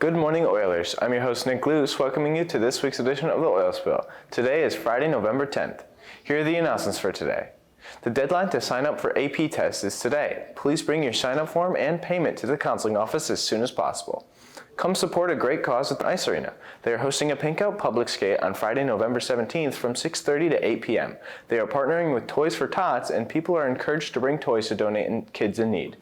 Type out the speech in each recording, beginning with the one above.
Good morning, Oilers. I'm your host, Nick Luce, welcoming you to this week's edition of the Oil Spill. Today is Friday, November 10th. Here are the announcements for today. The deadline to sign up for AP tests is today. Please bring your sign-up form and payment to the counseling office as soon as possible. Come support a great cause at the Ice Arena. They are hosting a Pink Out public skate on Friday, November 17th from 6:30 to 8 p.m. They are partnering with Toys for Tots, and people are encouraged to bring toys to donate to kids in need.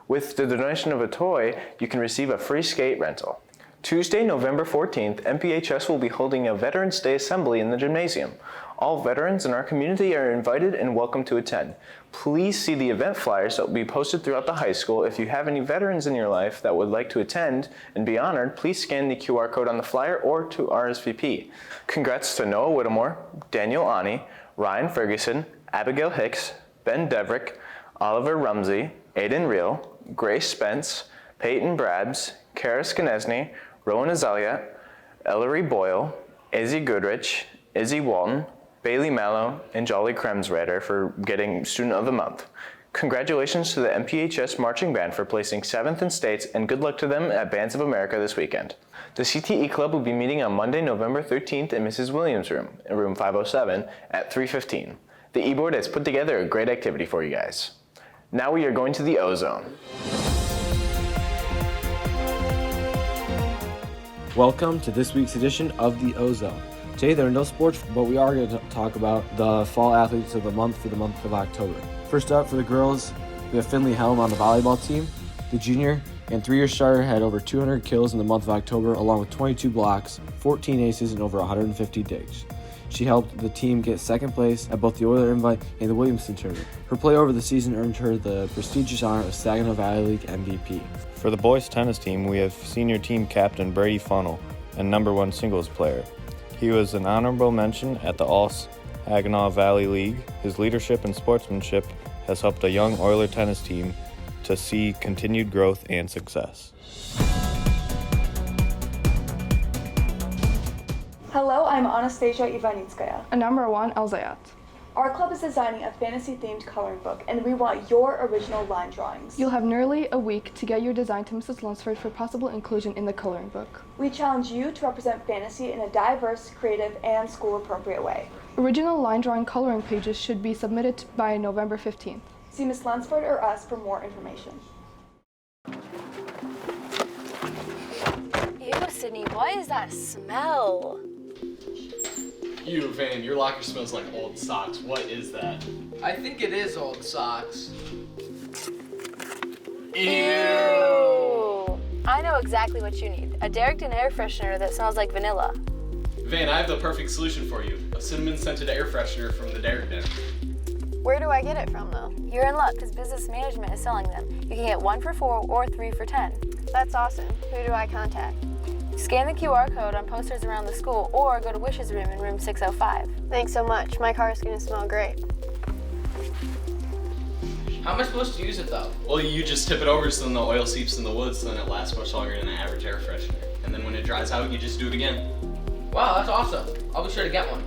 With the donation of a toy, you can receive a free skate rental. Tuesday, November 14th, MPHS will be holding a Veterans Day Assembly in the gymnasium. All veterans in our community are invited and welcome to attend. Please see the event flyers that will be posted throughout the high school. If you have any veterans in your life that would like to attend and be honored, please scan the QR code on the flyer or to RSVP. Congrats to Noah Whittemore, Daniel Ani, Ryan Ferguson, Abigail Hicks, Ben Devrick, Oliver Rumsey, Aiden Reel, Grace Spence, Peyton Brabs, Kara Skonieczny, Rowan Azalea, Ellery Boyle, Izzy Goodrich, Izzy Walton, Bailey Mallow, and Jolly Kremsrader for getting Student of the Month. Congratulations to the MPHS Marching Band for placing 7th in states, and good luck to them at Bands of America this weekend. The CTE Club will be meeting on Monday, November 13th in Mrs. Williams' room, in room 507, at 3:15. The E-Board has put together a great activity for you guys. Now we are going to the O-Zone. Welcome to this week's edition of the O-Zone. Today there are no sports, but we are going to talk about the fall athletes of the month for the month of October. First up, for the girls, we have Finley Helm on the volleyball team. The junior and 3-year starter had over 200 kills in the month of October, along with 22 blocks, 14 aces, and over 150 digs. She helped the team get second place at both the Oiler Invite and the Williamson Tournament. Her play over the season earned her the prestigious honor of Saginaw Valley League MVP. For the boys tennis team, we have senior team captain Brady Funnel and number 1 singles player. He was an honorable mention at the All-Saginaw Valley League. His leadership and sportsmanship has helped a young Oiler tennis team to see continued growth and success. Hello, I'm Anastasia Ivanitskaya. And number 1, Elzayat. Our club is designing a fantasy-themed coloring book, and we want your original line drawings. You'll have nearly a week to get your design to Mrs. Lunsford for possible inclusion in the coloring book. We challenge you to represent fantasy in a diverse, creative, and school-appropriate way. Original line drawing coloring pages should be submitted by November 15th. See Ms. Lunsford or us for more information. Ew, Sydney, what is that smell? Ew, Van, your locker smells like old socks. What is that? I think it is old socks. Ew! I know exactly what you need. A Derrickton air freshener that smells like vanilla. Van, I have the perfect solution for you. A cinnamon-scented air freshener from the Derrickton. Where do I get it from, though? You're in luck, because Business Management is selling them. You can get 1 for $4 or 3 for $10. That's awesome. Who do I contact? Scan the QR code on posters around the school or go to Wish's room in room 605. Thanks so much. My car is going to smell great. How am I supposed to use it though? Well, you just tip it over so then the oil seeps in the wood so then it lasts much longer than an average air freshener. And then when it dries out, you just do it again. Wow, that's awesome. I'll be sure to get one.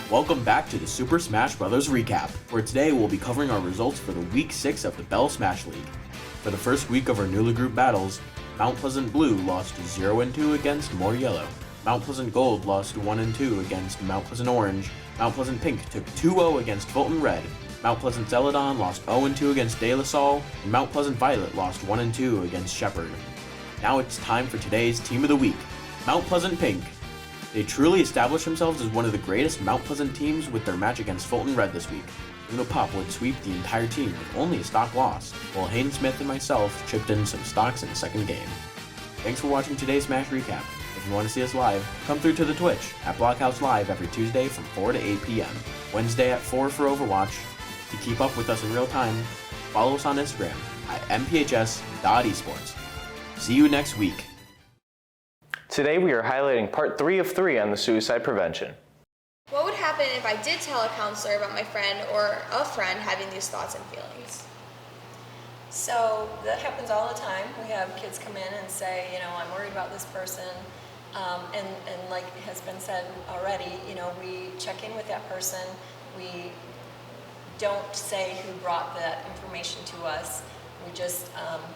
Welcome back to the Super Smash Bros. Recap, where today we'll be covering our results for the Week 6 of the Bell Smash League. For the first week of our newly grouped battles, Mount Pleasant Blue lost 0-2 against Morey Yellow. Mount Pleasant Gold lost 1-2 against Mount Pleasant Orange. Mount Pleasant Pink took 2-0 against Fulton Red. Mount Pleasant Celadon lost 0-2 against De La Salle, and Mount Pleasant Violet lost 1-2 against Shepherd. Now it's time for today's Team of the Week, Mount Pleasant Pink. They truly established themselves as one of the greatest Mount Pleasant teams with their match against Fulton Red this week. Uno Pop would sweep the entire team with only a stock loss, while Hayden Smith and myself chipped in some stocks in the second game. Thanks for watching today's Smash Recap. If you want to see us live, come through to the Twitch at Blockhouse Live every Tuesday from 4 to 8 p.m., Wednesday at 4 for Overwatch. To keep up with us in real time, follow us on Instagram at mphs.esports. See you next week. Today we are highlighting part 3 of 3 on the suicide prevention. What would happen if I did tell a counselor about my friend or a friend having these thoughts and feelings? So that happens all the time. We have kids come in and say, I'm worried about this person. And like has been said already, we check in with that person We don't say who brought that information to us. We just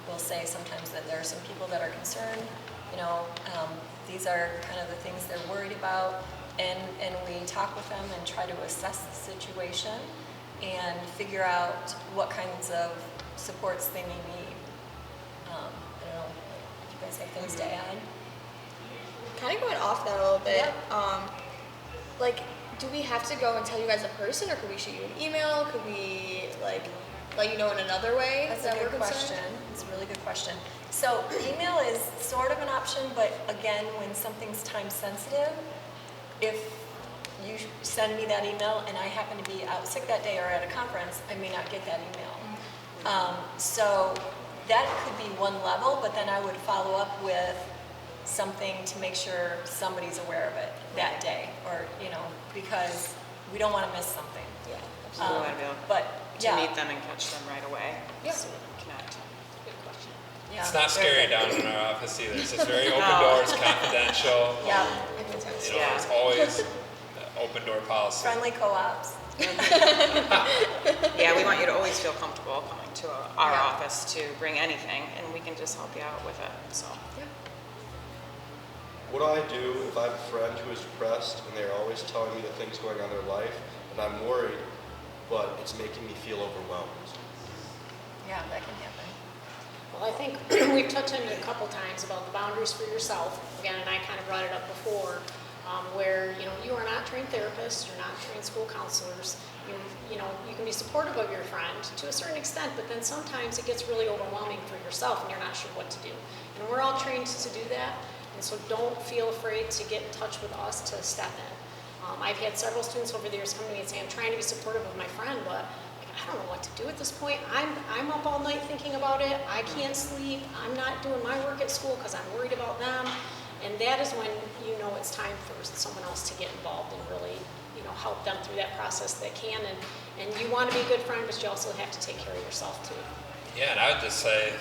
will say sometimes that there are some people that are concerned. These are kind of the things they're worried about, and we talk with them and try to assess the situation and figure out what kinds of supports they may need. I don't know if you guys have things to add. Kind of going off that a little bit, like, do we have to go and tell you guys in person, or could we shoot you an email? Could we, like, let you know in another way? That's a good question. It's a really good question. So email is sort of an option, but again, when something's time sensitive, if you send me that email and I happen to be out sick that day or at a conference, I may not get that email. So that could be one level, but then I would follow up with something to make sure somebody's aware of it that day, or because we don't want to miss something. Yeah, We want to be able to meet them and catch them right away. Yeah. So we can connect. Good question. Yeah. It's not scary down in our office either. It's just very open doors, confidential. Yeah. It's always open door policy. Friendly co-ops. Yeah, we want you to always feel comfortable coming to our office to bring anything, and we can just help you out with it. So. What do I do if I have a friend who is depressed and they're always telling me the things going on in their life, and I'm worried, but it's making me feel overwhelmed? Yeah, that can happen. Well, I think we've touched on it a couple times about the boundaries for yourself. Again, and I kind of brought it up before, where you are not trained therapists, you're not trained school counselors. You can be supportive of your friend to a certain extent, but then sometimes it gets really overwhelming for yourself, and you're not sure what to do. And we're all trained to do that, and so don't feel afraid to get in touch with us to step in. I've had several students over the years come to me and say, I'm trying to be supportive of my friend, but I don't know what to do at this point. I'm up all night thinking about it. I can't sleep. I'm not doing my work at school because I'm worried about them. And that is when it's time for someone else to get involved and really, help them through that process that can. And you want to be a good friend, but you also have to take care of yourself too. Yeah, and I would just say,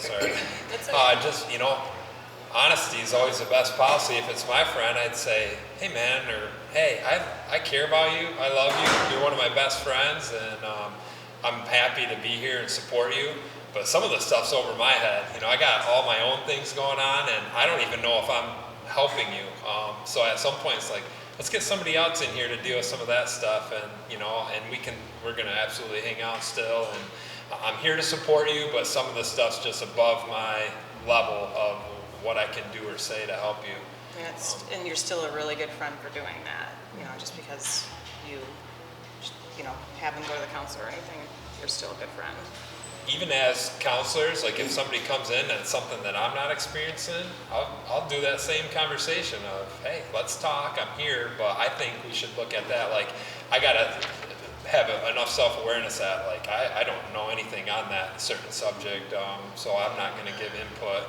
honesty is always the best policy. If it's my friend, I'd say, hey man, or hey, I care about you, I love you, you're one of my best friends, and I'm happy to be here and support you. But some of the stuff's over my head. I got all my own things going on, and I don't even know if I'm helping you. So at some point, it's like, let's get somebody else in here to deal with some of that stuff, and we're gonna absolutely hang out still. And I'm here to support you, but some of the stuff's just above my level of what I can do or say to help you. And you're still a really good friend for doing that. Just because you have them go to the counselor or anything, you're still a good friend. Even as counselors, like if somebody comes in and it's something that I'm not experiencing, I'll do that same conversation of, hey, let's talk, I'm here, but I think we should look at that. Like, I gotta have enough self-awareness that, like, I don't know anything on that certain subject, so I'm not gonna give input.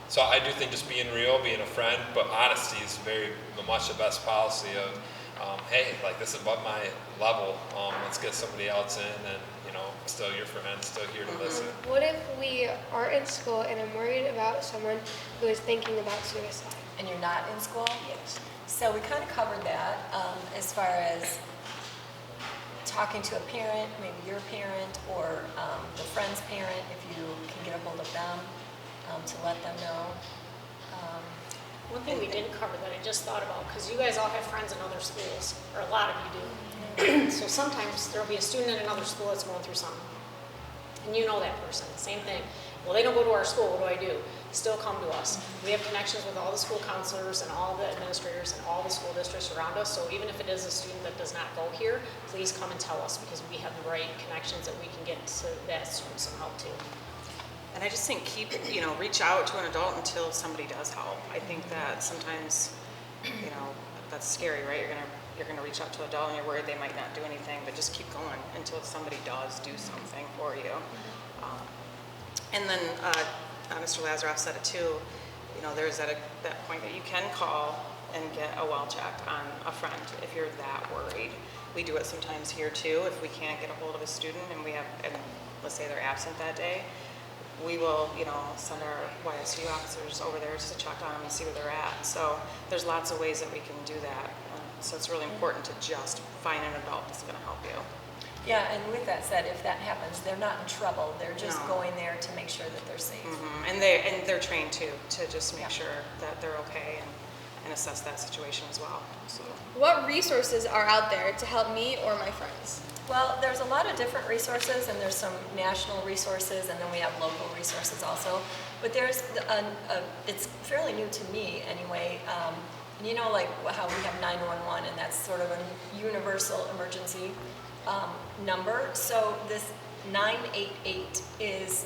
So I do think just being real, being a friend, but honesty is very much the best policy of, hey, like this is above my level, let's get somebody else in, and still your friend, still here to listen. What if we are in school and I'm worried about someone who is thinking about suicide? And you're not in school? Yes. So we kind of covered that as far as talking to a parent, maybe your parent or the friend's parent, if you can get a hold of them to let them know. One thing we didn't cover that I just thought about, because you guys all have friends in other schools, or a lot of you do. So sometimes there'll be a student in another school that's going through something. And you know that person, same thing. Well, they don't go to our school, what do I do? Still come to us. We have connections with all the school counselors and all the administrators and all the school districts around us. So even if it is a student that does not go here, please come and tell us, because we have the right connections that we can get to that student some help too. And I just think reach out to an adult until somebody does help. I think that sometimes, that's scary, right? You're gonna reach out to an adult and you're worried they might not do anything, but just keep going until somebody does do something for you. And then Mr. Lazaroff said it too. There's that point that you can call and get a well check on a friend if you're that worried. We do it sometimes here too. If we can't get a hold of a student and let's say they're absent that day, we will, send our YSU officers over there just to check on them and see where they're at. So there's lots of ways that we can do that. So it's really important to just find an adult that's going to help you. Yeah, and with that said, if that happens, they're not in trouble. They're just No. going there to make sure that they're safe. And they're trained too to just make sure that they're okay and assess that situation as well. So. What resources are out there to help me or my friends? Well, there's a lot of different resources, and there's some national resources, and then we have local resources also. But there's it's fairly new to me anyway. And you know, like how we have 911, and that's sort of a universal emergency number. So this 988 is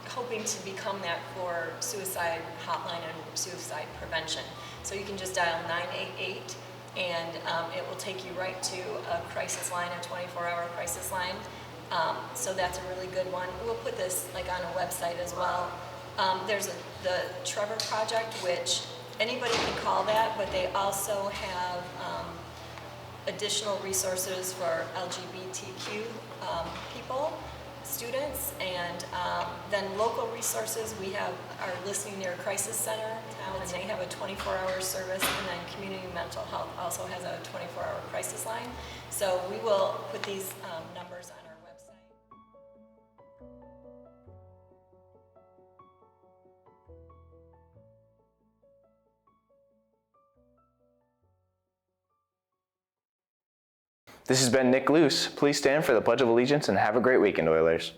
hoping to become that for suicide hotline and suicide prevention. So you can just dial 988, and it will take you right to a crisis line, a 24-hour crisis line. So that's a really good one. We'll put this like on a website as well. There's the Trevor Project, which anybody can call that, but they also have additional resources for LGBTQ people, students, and then local resources. We have our Listening Near Crisis Center, and they have a 24-hour service, and then Community Mental Health also has a 24-hour crisis line. So we will put these numbers on our website. This has been Nick Luce. Please stand for the Pledge of Allegiance and have a great weekend, Oilers.